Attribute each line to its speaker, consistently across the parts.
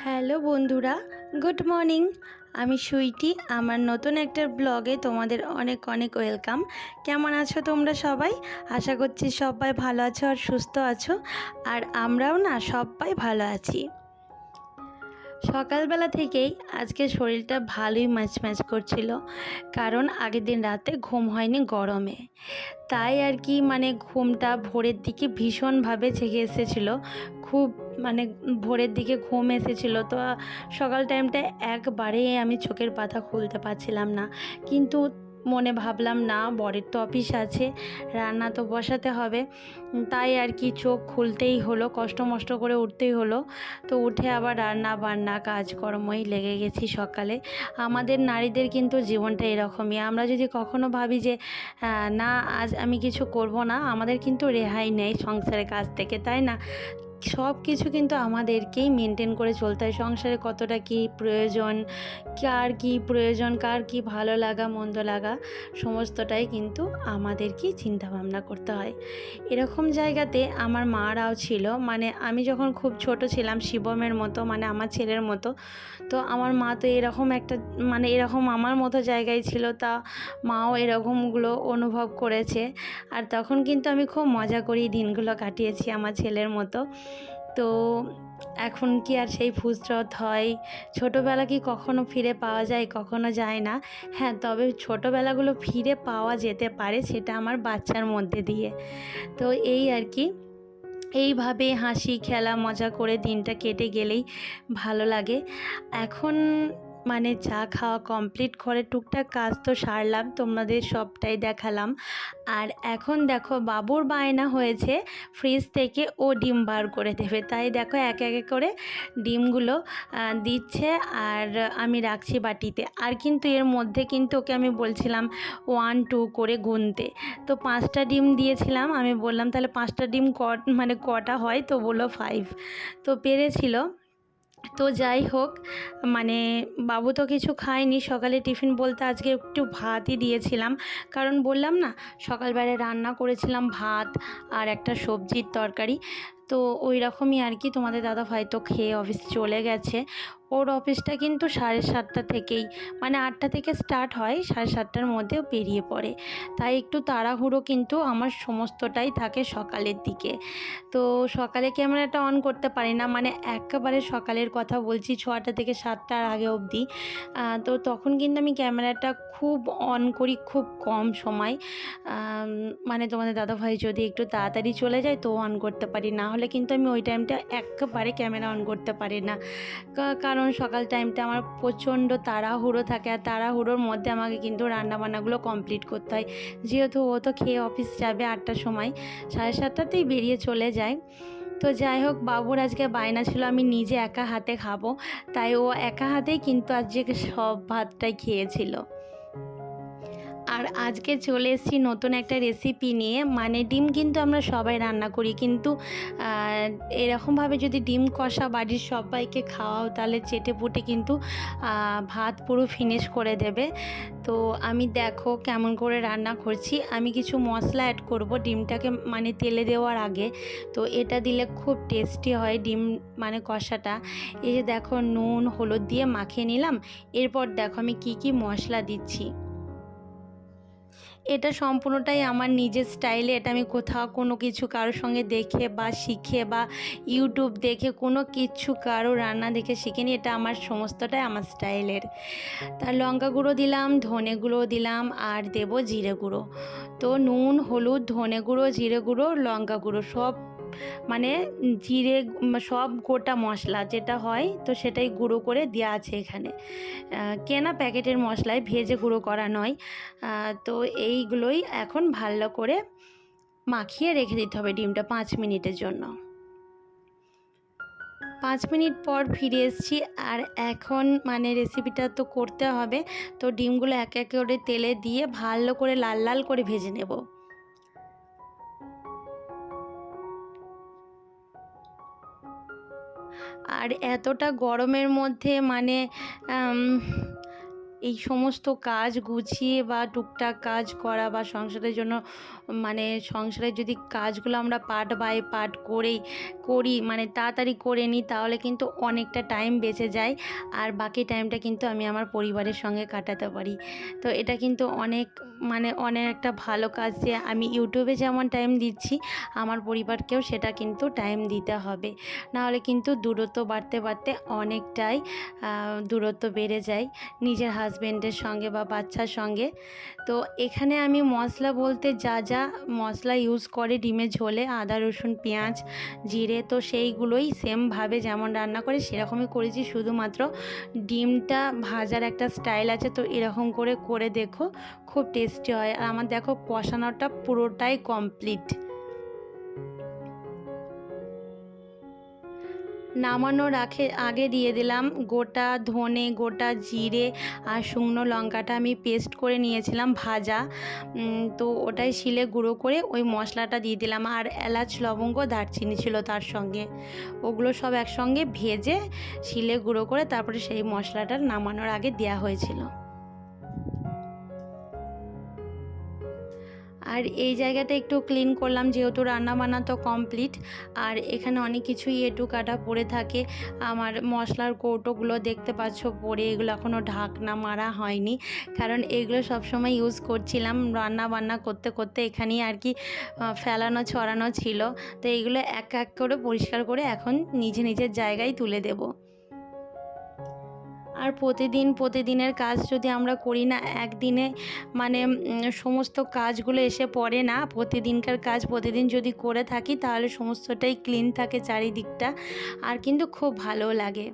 Speaker 1: Hello বন্ধুরা, good morning. আমি সুইটি। আমার নতুন একটা ব্লগে তোমাদের অনেক অনেক ওয়েলকাম। কেমন আছো তোমরা সবাই? আশা করছি সবাই ভালো আছো আর সুস্থ আছো। আর আমরাও না সবাই ভালো আছি। সকালবেলা থেকেই আজকে শরীরটা ভালোই ম্যাচ করছিল, কারণ আগের দিন রাতে ঘুম হয়নি গরমে। তাই আর কি ঘুমটা ভোরের দিকে ভীষণভাবে জেগে এসেছিলো। খুব ভোরের দিকে ঘুম এসেছিলো, তো সকাল টাইমটায় একবারেই আমি চোখের পাতা খুলতে পারছিলাম না। কিন্তু মনে ভাবলাম, না, বরের তো অফিস আছে, রান্না তো বসাতে হবে, তাই আর কি চোখ খুলতেই হলো, কষ্ট মষ্ট করে উঠতেই হলো। তো উঠে আবার রান্না বান্না কাজকর্মই লেগে গেছি সকালে। আমাদের নারীদের কিন্তু জীবনটা এরকমই। আমরা যদি কখনো ভাবি যে না, আজ আমি কিছু করব না, আমাদের কিন্তু রেহাই নেই সংসারের কাজ থেকে, তাই না? সব কিছু কিন্তু আমাদেরকেই মেনটেন করে চলতে হয়। সংসারে কতটা কী প্রয়োজন, কার কী প্রয়োজন, কার কী ভালো লাগা মন্দ লাগা, সমস্তটাই কিন্তু আমাদেরকেই চিন্তাভাবনা করতে হয়। এরকম জায়গাতে আমার মারাও ছিল। আমি যখন খুব ছোট ছিলাম, শিবমের মতো, আমার ছেলের মতো, তো আমার মা তো এরকম একটা এরকম আমার মতো জায়গায় ছিল। তা মাও এরকমগুলো অনুভব করেছে। আর তখন কিন্তু আমি খুব মজা করি দিনগুলো কাটিয়েছি আমার ছেলের মতো। তো এখন কি আর সেই ফুরসত হয়? ছোটোবেলা কি কখনো ফিরে পাওয়া যায়? কখনো যায় না। হ্যাঁ, তবে ছোটোবেলাগুলো ফিরে পাওয়া যেতে পারে, সেটা আমার বাচ্চার মধ্যে দিয়ে। তো এই আর কি, এইভাবে হাসি খেলা মজা করে দিনটা কেটে গেলেই ভালো লাগে। এখন চা খাওয়া কমপ্লিট করে টুকটাক কাজ তো সারলাম, তোমাদের সবটাই দেখালাম। আর এখন দেখো, বাবুর বায়না হয়েছে ফ্রিজ থেকে ও ডিম বার করে দেবে। তাই দেখো এক এক করে ডিমগুলো দিচ্ছে, আর আমি রাখছি বাটিতে। আর কিন্তু এর মধ্যে কিন্তু ওকে আমি বলছিলাম 1 2 করে গুনতে। তো 5টা ডিম দিয়েছিলাম, আমি বললাম তাহলে 5টা ডিম কটা হয়? তো বললো 5। তো পেরেছিল। তো যাই হোক, বাবু তো কিছু খায়নি সকালে টিফিন বলতে, আজকে একটু ভাতই দিয়েছিলাম। কারণ বললাম না, সকালবেলায় রান্না করেছিলাম ভাত আর একটা সবজির তরকারি। তো ওই রকমই আর কি। তোমাদের দাদা ভাই তো খেয়ে অফিস চলে গেছে। ওর অফিসটা কিন্তু 7:30 থেকেই, 8টা থেকে স্টার্ট হয়, 7:30টার মধ্যেও বেরিয়ে পড়ে। তাই একটু তাড়াহুড়ো কিন্তু আমার সমস্তটাই থাকে সকালের দিকে। তো সকালে ক্যামেরাটা অন করতে পারি না, একেবারে সকালের কথা বলছি, 6টা থেকে 7টার আগে অবধি। তো তখন কিন্তু আমি ক্যামেরাটা খুব অন করি, খুব কম সময়। তোমাদের দাদাভাই যদি একটু তাড়াতাড়ি চলে যায় তো অন করতে পারি, না হলে কিন্তু আমি ওই টাইমটা একেবারে ক্যামেরা অন করতে পারি না। কারণ সকাল টাইমটা আমার প্রচণ্ড তাড়াহুড়ো থাকে, আর তাড়াহুড়োর মধ্যে আমাকে কিন্তু রান্নাবান্নাগুলো কমপ্লিট করতে হয়। যেহেতু ও তো খেয়ে অফিস যাবে 8টার সময়, 7:30টাতেই বেরিয়ে চলে যায়। তো যাই হোক, বাবুর আজকে বায়না ছিল আমি নিজে একা হাতে খাবো, তাই ও একা হাতেই কিন্তু আজকে সব ভাতটাই খেয়েছিল। আর আজকে চলে এসেছি নতুন একটা রেসিপি নিয়ে। ডিম কিন্তু আমরা সবাই রান্না করি, কিন্তু এরকমভাবে যদি ডিম কষা বাড়ির সবাইকে খাওয়াও, তাহলে চেটেপুটে কিন্তু ভাত পুরো ফিনিশ করে দেবে। তো আমি দেখো কেমন করে রান্না করছি। আমি কিছু মশলা অ্যাড করব ডিমটাকে তেলে দেওয়ার আগে। তো এটা দিলে খুব টেস্টি হয় ডিম কষাটা। এই যে দেখো, নুন হলুদ দিয়ে মাখিয়ে নিলাম। এরপর দেখো আমি কি মশলা দিচ্ছি। এটা সম্পূর্ণটাই আমার নিজের স্টাইলে। এটা আমি কোথাও কোনো কিছু কারোর সঙ্গে দেখে বা শিখে বা ইউটিউব দেখে কোনো কিছু কারো রান্না দেখে শিখিনি। এটা আমার সমস্তটাই আমার স্টাইলের। তার লঙ্কা গুঁড়ো দিলাম, ধনে গুঁড়ো দিলাম, আর দেব জিরে গুঁড়ো। তো নুন হলুদ ধনে গুঁড়ো জিরে গুঁড়ো লঙ্কা গুঁড়ো সব জিরে সব গোটা মশলা যেটা হয়, তো সেটাই গুঁড়ো করে দেওয়া আছে এখানে। কেনা প্যাকেটের মশলায়, ভেজে গুঁড়ো করা নয়। তো এইগুলোই এখন ভালো করে মাখিয়ে রেখে দিতে হবে ডিমটা 5 মিনিটের জন্য। 5 মিনিট পর ফিরে এসেছি। আর এখন রেসিপিটা তো করতে হবে। তো ডিমগুলো এক এক করে তেলে দিয়ে ভালো করে লাল লাল করে ভেজে নেব। আর এতটা গরমের মধ্যে এই সমস্ত কাজ গুছিয়ে বা টুকটাক কাজ করা বা সংসারের জন্য সংসারের যদি কাজগুলো আমরা পার্ট বাই পার্ট করেই করি মানে তাড়াতাড়ি করে নিই তাহলে কিন্তু অনেকটা টাইম বেঁচে যায়, আর বাকি টাইমটা কিন্তু আমি আমার পরিবারের সঙ্গে কাটাতে পারি। তো এটা কিন্তু অনেক একটা ভালো কাজ যে আমি ইউটিউবে যেমন টাইম দিচ্ছি আমার পরিবারকেও সেটা কিন্তু টাইম দিতে হবে, নাহলে কিন্তু দূরত্ব বাড়তে বাড়তে অনেকটাই দূরত্ব বেড়ে যায় নিজের হাজবেন্ডের সঙ্গে বা বাচ্চার সঙ্গে। তো এখানে আমি মশলা বলতে যা যা মশলা ইউজ করে ডিমের ঝোলে, আদা রসুন পেঁয়াজ জিরে, তো সেইগুলোই সেমভাবে যেমন রান্না করে সেরকমই করেছি, শুধুমাত্র ডিমটা ভাজার একটা স্টাইল আছে, তো এরকম করে করে দেখো, খুব টেস্টি হয়। আর আমার দেখো কষানোটা পুরোটাই কমপ্লিট। নামানোর আগে দিয়ে দিলাম গোটা ধনে, গোটা জিরে আর শুকনো লঙ্কাটা আমি পেস্ট করে নিয়েছিলাম ভাজা, তো ওটাই শিলে গুঁড়ো করে ওই মশলাটা দিয়ে দিলাম। আর এলাচ লবঙ্গ দারচিনি ছিল তার সঙ্গে, ওগুলো সব একসঙ্গে ভেজে শিলে গুঁড়ো করে তারপরে সেই মশলাটা নামানোর আগে দেওয়া হয়েছিল। আর এই জায়গাটা একটু ক্লিন করলাম যেহেতু রান্নাবান্না তো কমপ্লিট, আর এখানে অনেক কিছুই এঁটো কাটা পড়ে থাকে। আমার মশলার কৌটোগুলো দেখতে পাচ্ছ পড়ে, এগুলো এখনও ঢাকনা মারা হয়নি, কারণ এগুলো সবসময় ইউজ করছিলাম রান্না বান্না করতে করতে, এখানেই আর কি ফেলানো ছড়ানো ছিল। তো এইগুলো এক এক করে পরিষ্কার করে এখন নিজের জায়গায় তুলে দেবো। আর প্রতিদিনের কাজ যদি আমরা করি না একদিনে, মানে সমস্ত কাজগুলো এসে পড়ে না। প্রতিদিনকার কাজ প্রতিদিন যদি করে থাকি তাহলে সমস্তটাই ক্লিন থাকে চারিদিকটা, আর কিন্তু খুব ভালো লাগে।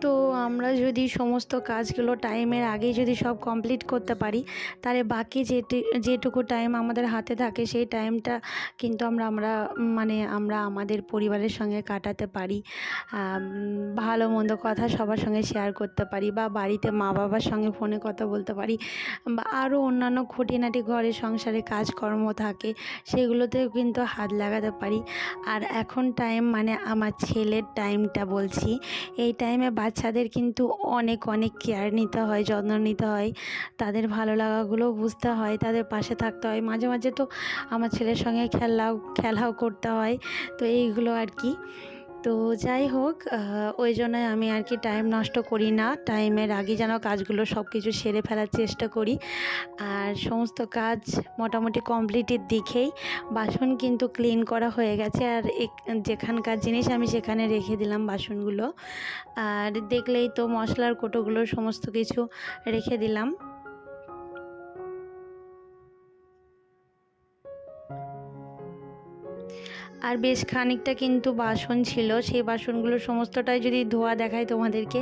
Speaker 1: তো আমরা যদি সমস্ত কাজগুলো টাইমের আগেই যদি সব কমপ্লিট করতে পারি, তাহলে বাকি যেটুকু টাইম আমাদের হাতে থাকে সেই টাইমটা কিন্তু আমরা আমাদের পরিবারের সঙ্গে কাটাতে পারি, ভালো মন্দ কথা সবার সঙ্গে শেয়ার করতে পারি, বা বাড়িতে মা বাবার সঙ্গে ফোনে কথা বলতে পারি, বা আরও অন্যান্য খুঁটিনাটি ঘরের সংসারে কাজকর্ম থাকে সেগুলোতেও কিন্তু হাত লাগাতে পারি। আর এখন টাইম মানে আমার ছেলের টাইমটা বলছি, এই টাইমে বাচ্চাদের কিন্তু অনেক কেয়ার নিতে হয়, যত্ন নিতে হয়, তাদের ভালো লাগাগুলো বুঝতে হয়, তাদের পাশে থাকতে হয়, মাঝে মাঝে তো আমার ছেলের সঙ্গে খেলাও করতে হয়। তো এইগুলো আর কি। তো যাই হোক, ওই জন্যই আমি আর কি টাইম নষ্ট করি না, টাইমের আগে যেন কাজগুলো সব কিছু সেরে ফেলার চেষ্টা করি। আর সমস্ত কাজ মোটামুটি কমপ্লিটের দিকেই, বাসন কিন্তু ক্লিন করা হয়ে গেছে, আর যেখানকার জিনিস আমি সেখানে রেখে দিলাম বাসনগুলো। আর দেখলেই তো মশলার কোটোগুলো সমস্ত কিছু রেখে দিলাম। আর বেশ খানিকটা কিন্তু বাসন ছিল, সেই বাসনগুলো সমস্তটাই যদি ধোয়া দেখায় তোমাদেরকে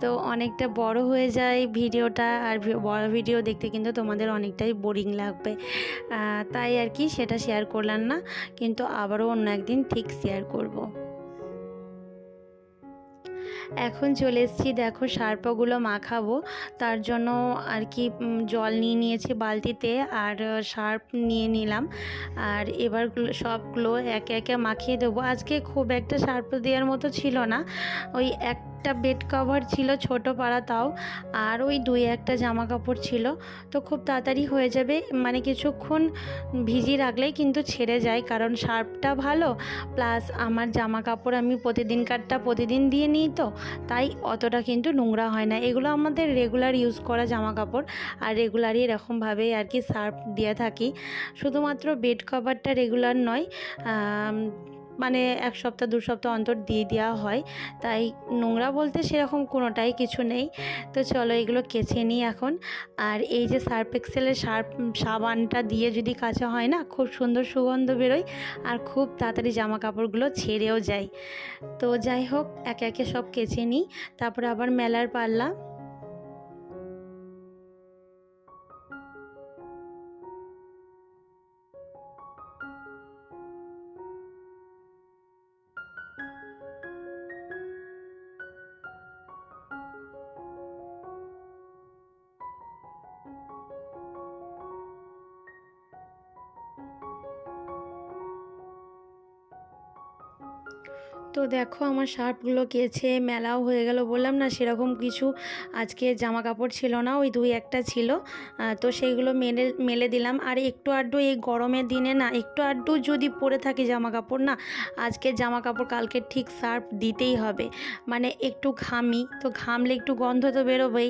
Speaker 1: তো অনেকটা বড় হয়ে যায় ভিডিওটা, আর বড় ভিডিও দেখতে কিন্তু তোমাদের অনেকটাই বোরিং লাগবে, তাই আর কি সেটা শেয়ার করলাম না, কিন্তু আবারও অন্য একদিন ঠিক শেয়ার করব। এখন চলে এসেছি দেখো সার্পগুলো মাখাবো, তার জন্য আর কি জল নিয়ে নিয়েছি বালতিতে, আর সার্প নিয়ে নিলাম, আর এবার সবগুলো একে একে মাখিয়ে দেবো। আজকে খুব একটা সার্প দেওয়ার মতো ছিল না, ওই একটা বেড কভার ছিল ছোট পাড়া তাও, আর ওই দুই একটা জামা কাপড় ছিল, তো খুব তাড়াতাড়ি হয়ে যাবে, মানে কিছুক্ষণ ভিজিয়ে রাখলেই কিন্তু ছেড়ে যায়, কারণ সার্পটা ভালো, প্লাস আমার জামা কাপড় আমি প্রতিদিনকারটা প্রতিদিন দিয়ে নিই, তো তাই অতটা কিন্তু নোংরা হয় না। এগুলো আমাদের রেগুলার ইউজ করা জামা কাপড়, আর রেগুলারই এরকমভাবেই আর কি সার্ফ দিয়ে থাকি। শুধুমাত্র বেড কভারটা রেগুলার নয়, মানে এক সপ্তাহ দু সপ্তাহ অন্তর দিয়ে দেওয়া হয়, তাই নোংরা বলতে সেরকম কোনোটাই কিছু নেই। তো চলো এগুলো কেচে নিই এখন। আর এই যে সার্ফ এক্সেলের সাবানটা দিয়ে যদি কাচা হয় না, খুব সুন্দর সুগন্ধ বেরোয়, আর খুব তাড়াতাড়ি জামা কাপড়গুলো ছেড়েও যায়। তো যাই হোক একে একে সব কেচে নিই, তারপরে আবার মেলার পাল্লা। তো দেখো আমার শার্টগুলো কেচে মেলাও হয়ে গেল, বললাম না সেরকম কিছু আজকে জামা কাপড় ছিল না, ওই দুই একটা ছিল। তো সেইগুলো মেলে মেলে দিলাম। আর একটু আধটু এই গরমের দিনে না একটু আধটু যদি পরে থাকি জামা কাপড় না, আজকের জামা কাপড় কালকে ঠিক সার্ফ দিতেই হবে। মানে একটু ঘামি, তো ঘামলে একটু গন্ধ তো বেরোবেই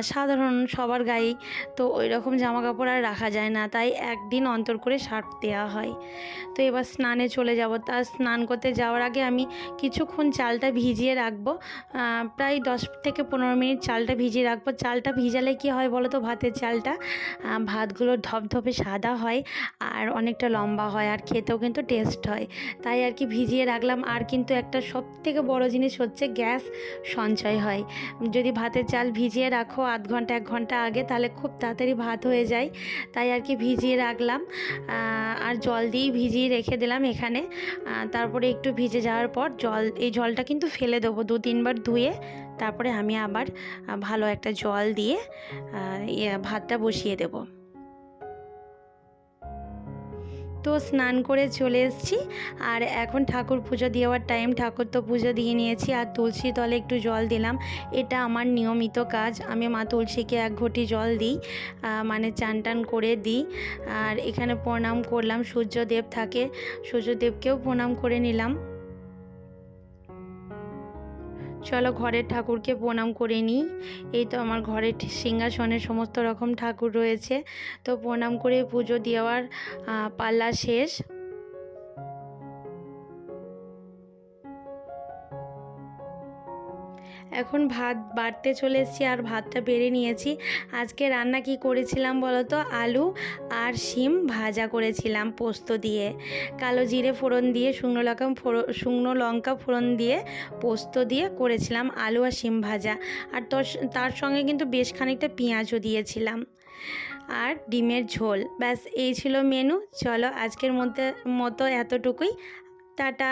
Speaker 1: সাধারণ সবার গায়েই। তো ওই রকম জামা কাপড় আর রাখা যায় না, তাই একদিন অন্তর করে সার্ফ দেওয়া হয়। তো এবার স্নানে চলে যাব। তা স্নান করতে যাওয়ার আগে আমি কিছুক্ষণ চালটা ভিজিয়ে রাখবো, প্রায় 10 থেকে 15 মিনিট চালটা ভিজিয়ে রাখবো। চালটা ভিজালে কি হয় বলো তো, ভাতের চালটা ভাতগুলো ধপধপে সাদা হয় আর অনেকটা লম্বা হয়, আর খেতেও কিন্তু টেস্ট হয়। তাই আর কি ভিজিয়ে রাখলাম। আর কিন্তু একটা সবথেকে বড় জিনিস হচ্ছে গ্যাস সঞ্চয় হয়। যদি ভাতের চাল ভিজিয়ে রাখো আধ ঘন্টা 1 ঘন্টা আগে, তাহলে খুব তাড়াতাড়ি ভাত হয়ে যায়। তাই আর কি ভিজিয়ে রাখলাম, আর জল দিয়েই ভিজিয়ে রেখে দিলাম এখানে। তারপরে একটু ভিজে যাওয়ার পর এই জলটা কিন্তু ফেলে দেবো 2-3 বার ধুয়ে। তারপরে আমি আবার ভালো একটা জল দিয়ে ভাতটা বসিয়ে দেবো। তো স্নান করে চলে এসেছি, আর এখন ঠাকুর পুজো দেওয়ার টাইম। ঠাকুর তো পুজো দিয়ে নিয়েছি, আর তুলসী তলে একটু জল দিলাম। এটা আমার নিয়মিত কাজ। আমি মা তুলসীকে 1 ঘটি জল দিই, মানে চান টান করে দিই। আর এখানে প্রণাম করলাম, সূর্যদেব থাকে, সূর্যদেবকেও প্রণাম করে নিলাম। চলো ঘরের ঠাকুরকে প্রণাম করে নিই। এই তো আমার ঘরের সিংহাসনে সমস্ত রকম ঠাকুর রয়েছে। তো প্রণাম করে পুজো দেওয়ার পালা শেষ। এখন ভাত বাড়তে চলে এসেছি, আর ভাতটা বেড়ে নিয়েছি। আজকে রান্না কি করেছিলাম বলো তো, আলু আর শিম ভাজা করেছিলাম পোস্ত দিয়ে, কালো জিরে ফোড়ন দিয়ে, শুকনো লঙ্কা ফোড়ন দিয়ে পোস্ত দিয়ে করেছিলাম আলু আর শিম ভাজা। আর তার সঙ্গে কিন্তু বেশ খানিকটা পেঁয়াজও দিয়েছিলাম, আর ডিমের ঝোল। ব্যাস এই ছিল মেনু। চলো আজকের মতো এতটুকুই। টাটা।